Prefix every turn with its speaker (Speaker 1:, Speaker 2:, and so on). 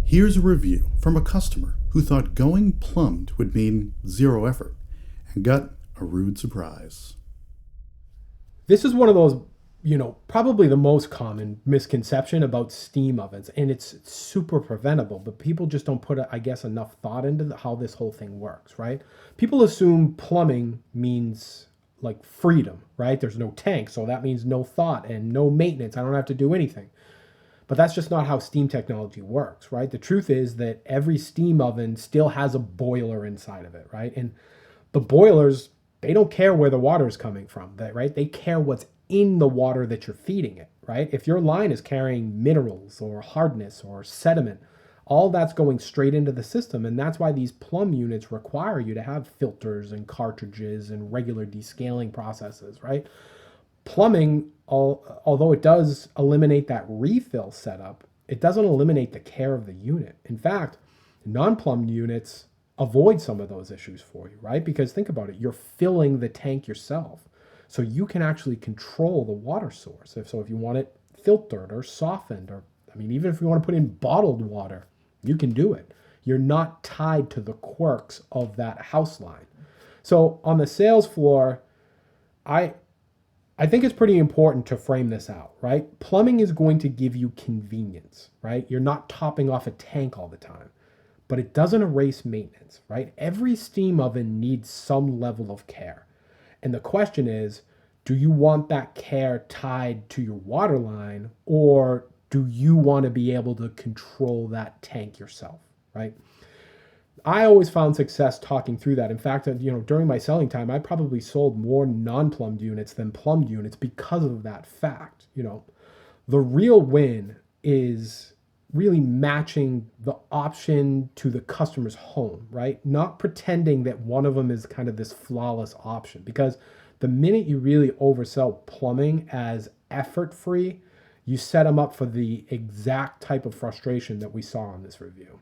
Speaker 1: Here's a review from a customer who thought going plumbed would mean zero effort and got a rude surprise.
Speaker 2: This is one of those, probably the most common misconception about steam ovens, and it's super preventable, but people just don't put, I guess, enough thought into how this whole thing works, right? People assume plumbing means like freedom, right? There's no tank, so that means no thought and no maintenance. I don't have to do anything. But that's just not how steam technology works, right? The truth is that every steam oven still has a boiler inside of it, right? And the boilers, they don't care where the water is coming from, right? They care what's in the water that you're feeding it, right? If your line is carrying minerals or hardness or sediment, all that's going straight into the system. And that's why these plumb units require you to have filters and cartridges and regular descaling processes, right? Plumbing, although it does eliminate that refill setup, it doesn't eliminate the care of the unit. In fact, non-plumbed units avoid some of those issues for you, right? Because think about it, you're filling the tank yourself. So you can actually control the water source. If you want it filtered or softened, or even if you want to put in bottled water, you can do it. You're not tied to the quirks of that house line. So on the sales floor, I I think it's pretty important to frame this out, right? Plumbing is going to give you convenience, right? You're not topping off a tank all the time, but it doesn't erase maintenance, right? Every steam oven needs some level of care. And the question is, do you want that care tied to your water line, or do you want to be able to control that tank yourself, right? I always found success talking through that. In fact, during my selling time, I probably sold more non-plumbed units than plumbed units because of that fact. The real win is really matching the option to the customer's home, right? Not pretending that one of them is kind of this flawless option, because the minute you really oversell plumbing as effort-free, you set them up for the exact type of frustration that we saw in this review.